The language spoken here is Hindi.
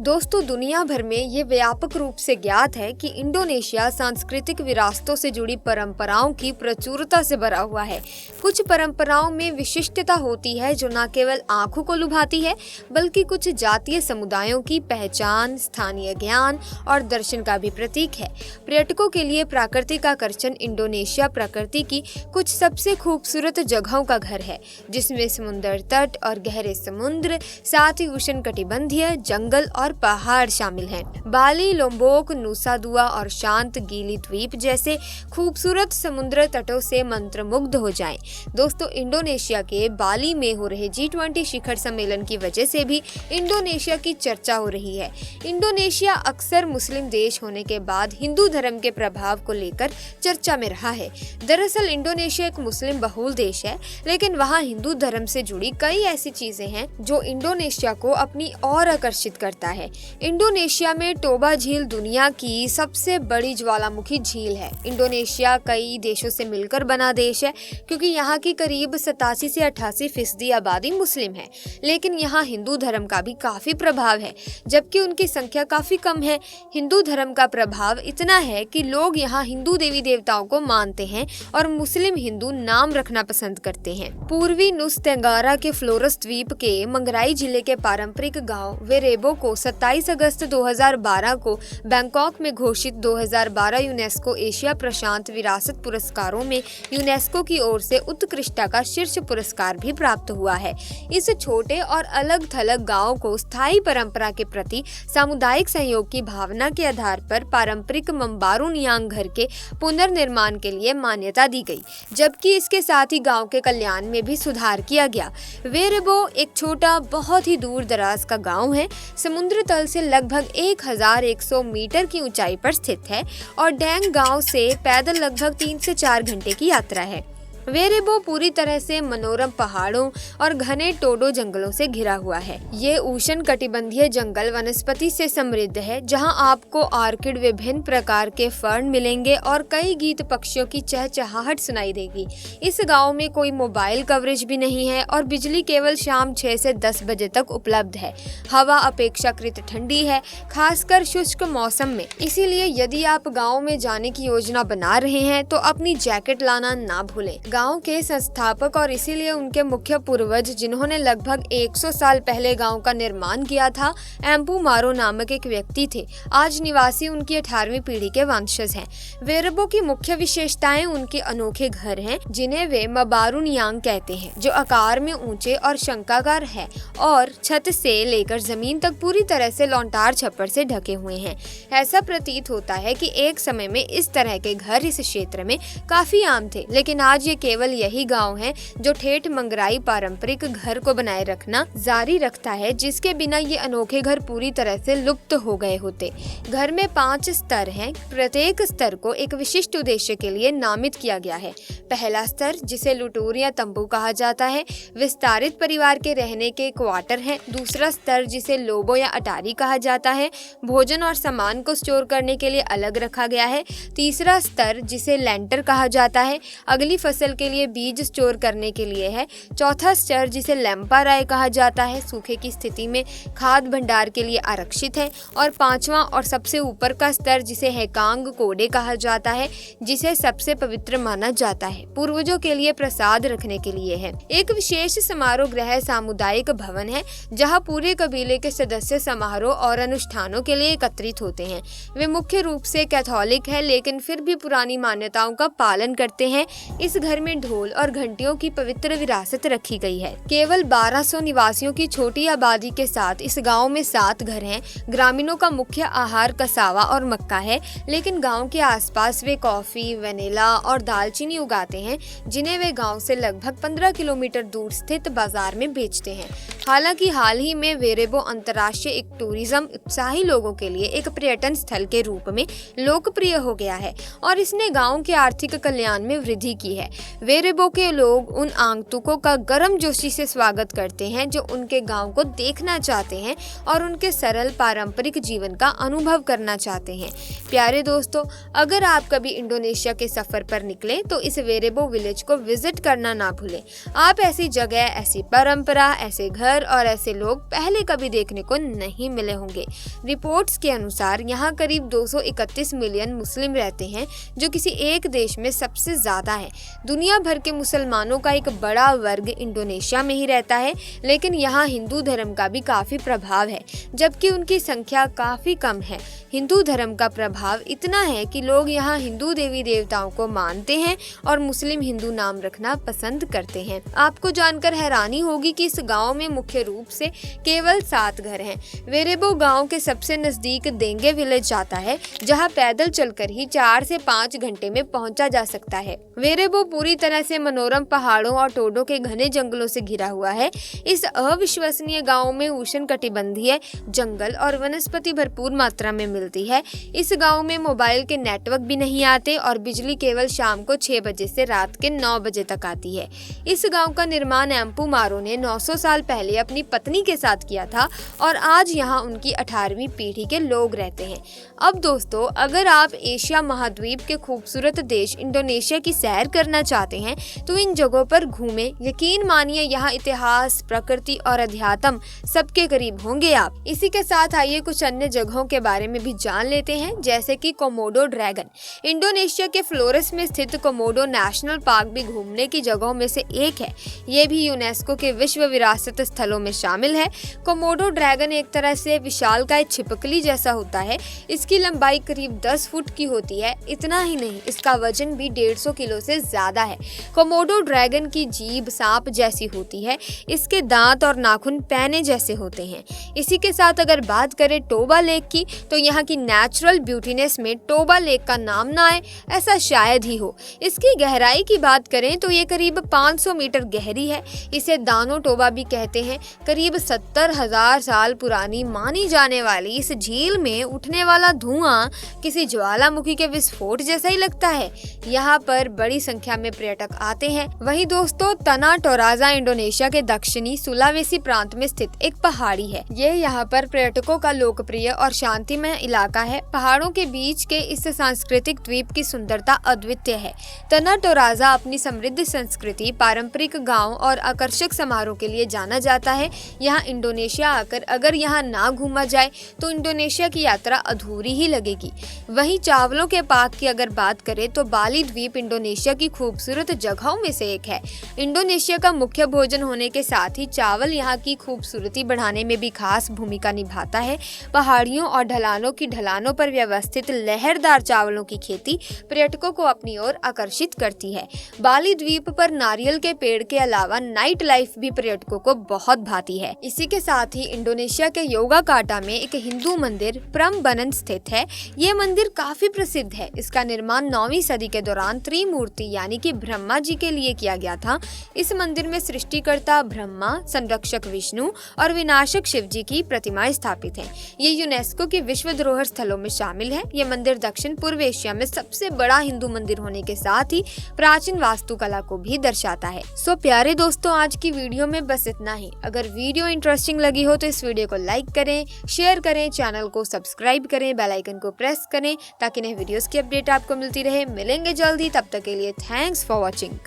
दोस्तों, दुनिया भर में ये व्यापक रूप से ज्ञात है कि इंडोनेशिया सांस्कृतिक विरासतों से जुड़ी परंपराओं की प्रचुरता से भरा हुआ है। कुछ परंपराओं में विशिष्टता होती है जो न केवल आंखों को लुभाती है, बल्कि कुछ जातीय समुदायों की पहचान, स्थानीय ज्ञान और दर्शन का भी प्रतीक है। पर्यटकों के लिए प्राकृतिक आकर्षण इंडोनेशिया प्रकृति की कुछ सबसे खूबसूरत जगहों का घर है, जिसमें समुद्र तट और गहरे समुद्र, साथ ही उष्णकटिबंधीय जंगल और पहाड़ शामिल हैं। बाली, लोम्बोक, नुसा दुआ और शांत गीली द्वीप जैसे खूबसूरत समुद्र तटों से मंत्रमुग्ध हो जाएं। दोस्तों, इंडोनेशिया के बाली में हो रहे G20 शिखर सम्मेलन की वजह से भी इंडोनेशिया की चर्चा हो रही है। इंडोनेशिया अक्सर मुस्लिम देश होने के बाद हिंदू धर्म के प्रभाव को लेकर चर्चा में रहा है। दरअसल इंडोनेशिया एक मुस्लिम बहुल देश है, लेकिन वहाँ हिंदू धर्म से जुड़ी कई ऐसी चीजें हैं जो इंडोनेशिया को अपनी ओर आकर्षित करता है। इंडोनेशिया में टोबा झील दुनिया की सबसे बड़ी ज्वालामुखी झील है। इंडोनेशिया कई देशों से मिलकर बना देश है, क्योंकि यहाँ की करीब 87 से 88% आबादी मुस्लिम है, लेकिन यहाँ हिंदू धर्म का भी काफी प्रभाव है, जबकि उनकी संख्या काफी कम है। हिंदू धर्म का प्रभाव इतना है कि लोग यहाँ हिंदू देवी देवताओं को मानते हैं और मुस्लिम हिंदू नाम रखना पसंद करते हैं। पूर्वी नुस तेंगारा के फ्लोरस द्वीप के मंगराई जिले के पारंपरिक गांव वेरेबो को 27 अगस्त 2012 को बैंकॉक में घोषित 2012 यूनेस्को एशिया प्रशांत विरासत पुरस्कारों में यूनेस्को की ओर से उत्कृष्टता का शीर्ष पुरस्कार भी प्राप्त हुआ है। इस छोटे और अलग थलग गांव को स्थायी परंपरा के प्रति सामुदायिक सहयोग की भावना के आधार पर पारंपरिक मंबारू नियांग घर के पुनर्निर्माण के लिए मान्यता दी गई, जबकि इसके साथ ही गांव के कल्याण में भी सुधार किया गया। वेरेबो एक छोटा, बहुत ही दूर दराज का गांव है। समुद्र तल से लगभग 1100 मीटर की ऊंचाई पर स्थित है और डैंग गांव से पैदल लगभग 3 से 4 घंटे की यात्रा है। वेरेबो पूरी तरह से मनोरम पहाड़ों और घने टोडो जंगलों से घिरा हुआ है। ये उष्णकटिबंधीय जंगल वनस्पति से समृद्ध है, जहां आपको ऑर्किड, विभिन्न प्रकार के फर्न मिलेंगे और कई गीत पक्षियों की चहचहाहट सुनाई देगी। इस गांव में कोई मोबाइल कवरेज भी नहीं है और बिजली केवल शाम 6 से 10 बजे तक उपलब्ध है। हवा अपेक्षाकृत ठंडी है, खासकर शुष्क मौसम में। इसीलिए यदि आप गाँव में जाने की योजना बना रहे हैं तो अपनी जैकेट लाना ना भूलें। गांव के संस्थापक और इसीलिए उनके मुख्य पूर्वज, जिन्होंने लगभग 100 साल पहले गांव का निर्माण किया था, एम्पू मारो नामक एक व्यक्ति थे। आज निवासी उनकी 18वीं पीढ़ी के वंशज हैं। वेरेबो की मुख्य विशेषताएं उनके अनोखे घर हैं, जिन्हें वे मबारू नियांग कहते हैं, जो आकार में ऊंचे और शंकाकार है और छत से लेकर जमीन तक पूरी तरह से लौंटार छप्पर से ढके हुए हैं। ऐसा प्रतीत होता है कि एक समय में इस तरह के घर इस क्षेत्र में काफी आम थे, लेकिन आज ये केवल यही गांव है जो ठेठ मंगराई पारंपरिक घर को बनाए रखना जारी रखता है, जिसके बिना ये अनोखे घर पूरी तरह से लुप्त हो गए होते। घर में 5 स्तर हैं। प्रत्येक स्तर को एक विशिष्ट उद्देश्य के लिए नामित किया गया है। पहला स्तर, जिसे लुटूर या तंबू कहा जाता है, विस्तारित परिवार के रहने के क्वार्टर है। दूसरा स्तर, जिसे लोबो या अटारी कहा जाता है, भोजन और सामान को स्टोर करने के लिए अलग रखा गया है। तीसरा स्तर, जिसे लेंटर कहा जाता है, अगली फसल के लिए बीज स्टोर करने के लिए है। चौथा स्तर, जिसे लैंपाराय कहा जाता है, सूखे की स्थिति में खाद भंडार के लिए आरक्षित है। और पांचवा और सबसे ऊपर का स्तर, जिसे हेकांग कोडे कहा जाता है, जिसे सबसे पवित्र माना जाता है, पूर्वजों के लिए प्रसाद रखने के लिए है। एक विशेष समारोह गृह सामुदायिक भवन है, जहाँ पूरे कबीले के सदस्य समारोह और अनुष्ठानों के लिए एकत्रित होते हैं। वे मुख्य रूप से कैथोलिक है, लेकिन फिर भी पुरानी मान्यताओं का पालन करते हैं। इस घर में ढोल और घंटियों की पवित्र विरासत रखी गई है। केवल 1200 निवासियों की छोटी आबादी के साथ इस गांव में 7 घर हैं। ग्रामीणों का मुख्य आहार कसावा और मक्का है, लेकिन गांव के आसपास वे कॉफी, वेनिला और दालचीनी उगाते हैं, जिन्हें वे गांव से लगभग 15 किलोमीटर दूर स्थित बाजार में बेचते हैं। हालांकि हाल ही में वेरेबो अंतर्राष्ट्रीय एक टूरिज्म उत्साही लोगों के लिए एक पर्यटन स्थल के रूप में लोकप्रिय हो गया है और इसने गाँव के आर्थिक कल्याण में वृद्धि की है। वेरेबो के लोग उन आगंतुकों का गर्मजोशी से स्वागत करते हैं जो उनके गांव को देखना चाहते हैं और उनके सरल पारंपरिक जीवन का अनुभव करना चाहते हैं। प्यारे दोस्तों, अगर आप कभी इंडोनेशिया के सफर पर निकले तो इस वेरेबो विलेज को विजिट करना ना भूलें। आप ऐसी जगह, ऐसी परंपरा, ऐसे घर और ऐसे लोग पहले कभी देखने को नहीं मिले होंगे। रिपोर्ट्स के अनुसार यहाँ करीब 231 मिलियन मुस्लिम रहते हैं, जो किसी एक देश में सबसे ज्यादा है। दुनिया भर के मुसलमानों का एक बड़ा वर्ग इंडोनेशिया में ही रहता है, लेकिन यहाँ हिंदू धर्म का भी काफी प्रभाव है, जबकि उनकी संख्या काफी कम है। हिंदू धर्म का प्रभाव इतना है कि लोग यहाँ हिंदू देवी देवताओं को मानते हैं और मुस्लिम हिंदू नाम रखना पसंद करते हैं। आपको जानकर हैरानी होगी कि इस गांव में मुख्य रूप से केवल 7 घर हैं। वेरेबो गांव के सबसे नजदीक देंगे विलेज जाता है, जहां पैदल चलकर ही 4 से 5 घंटे में पहुंचा जा सकता है। वेरेबो पूरी तरह से मनोरम पहाड़ों और टोडों के घने जंगलों से घिरा हुआ है। इस अविश्वसनीय गांव में उष्णकटिबंधीय जंगल और वनस्पति भरपूर मात्रा में मिलती है। इस गांव में मोबाइल के नेटवर्क भी नहीं आते और बिजली केवल शाम को 6 बजे से रात के 9 बजे तक आती है। इस गांव का निर्माण एम्पू मारो ने 900 साल पहले अपनी पत्नी के साथ किया था और आज यहाँ उनकी 18वीं पीढ़ी के लोग रहते हैं। अब दोस्तों, अगर आप एशिया महाद्वीप के खूबसूरत देश इंडोनेशिया की सैर करना चाहते हैं तो इन जगहों पर घूमें। यकीन मानिए, यहाँ इतिहास, प्रकृति और अध्यात्म सबके करीब होंगे आप। इसी के साथ आइए कुछ अन्य जगहों के बारे में भी जान लेते हैं, जैसे कि कोमोडो ड्रैगन। इंडोनेशिया के फ्लोरेस में स्थित कोमोडो नेशनल पार्क भी घूमने की जगहों में से एक है। ये भी यूनेस्को के विश्व विरासत स्थलों में शामिल है। कोमोडो ड्रैगन एक तरह से विशालकाय छिपकली जैसा होता है। इसकी लंबाई करीब 10 फुट की होती है। इतना ही नहीं, इसका वजन भी 150 किलो से ज्यादा है। कोमोडो ड्रैगन की जीभ सांप जैसी होती है। इसके दांत और नाखून पैने जैसे होते हैं। इसी के साथ अगर बात करें टोबा लेक की, तो यहाँ की नेचुरल ब्यूटीनेस में टोबा लेक का नाम ना आए ऐसा शायद ही हो। इसकी गहराई की बात करें तो ये करीब 500 मीटर गहरी है। इसे दानो टोबा भी कहते हैं। करीब 70,000 साल पुरानी मानी जाने वाली इस झील में उठने वाला धुआं किसी ज्वालामुखी के विस्फोट जैसा ही लगता है। यहाँ पर बड़ी संख्या में पर्यटक आते हैं। वहीं दोस्तों, तना टोराजा इंडोनेशिया के दक्षिणी सुलावेसी प्रांत में स्थित एक पहाड़ी है। ये यहाँ पर पर्यटकों का लोकप्रिय और शांतिमय इलाका है। पहाड़ों के बीच के इस सांस्कृतिक द्वीप की सुंदरता अद्वितीय है। तना टोराजा अपनी समृद्ध संस्कृति, पारंपरिक गांव और आकर्षक समारोह के लिए जाना जाता है। यहाँ इंडोनेशिया आकर अगर यहाँ ना घूमा जाए तो इंडोनेशिया की यात्रा अधूरी ही लगेगी। वहीं चावलों के पाक की अगर बात करें तो बाली द्वीप इंडोनेशिया की खूबसूरत जगहों में से एक है। इंडोनेशिया का मुख्य भोजन होने के साथ ही चावल यहाँ की खूबसूरती बढ़ाने में भी खास भूमिका निभाता है। पहाड़ियों और ढलानों की ढलानों पर व्यवस्थित लहरदार चावलों की खेती पर्यटकों को अपनी ओर आकर्षित करती है। बाली द्वीप पर नारियल के पेड़ के अलावा नाइट लाइफ भी पर्यटकों को बहुत भाती है। इसी के साथ ही इंडोनेशिया के योगाकार्टा में एक हिंदू मंदिर प्रम्बनन स्थित है। ये मंदिर काफी प्रसिद्ध है। इसका निर्माण 9वीं सदी के दौरान त्रिमूर्ति यानी कि ब्रह्मा जी के लिए किया गया था। इस मंदिर में सृष्टिकर्ता ब्रह्मा, संरक्षक विष्णु और विनाशक शिव जी की प्रतिमाएं स्थापित हैं। ये यूनेस्को के विश्व धरोहर स्थलों में शामिल है। ये मंदिर दक्षिण पूर्व एशिया में सबसे बड़ा हिंदू मंदिर होने के साथ ही प्राचीन वास्तुकला को भी दर्शाता है। सो प्यारे दोस्तों, आज की वीडियो में बस इतना ही। अगर वीडियो इंटरेस्टिंग लगी हो तो इस वीडियो को लाइक करें, शेयर करें, चैनल को सब्सक्राइब करें, बेल आइकन को प्रेस करें ताकि नए वीडियोस की अपडेट आपको मिलती रहे। मिलेंगे जल्दी, तब तक के लिए थैंक्स फॉर वॉचिंग।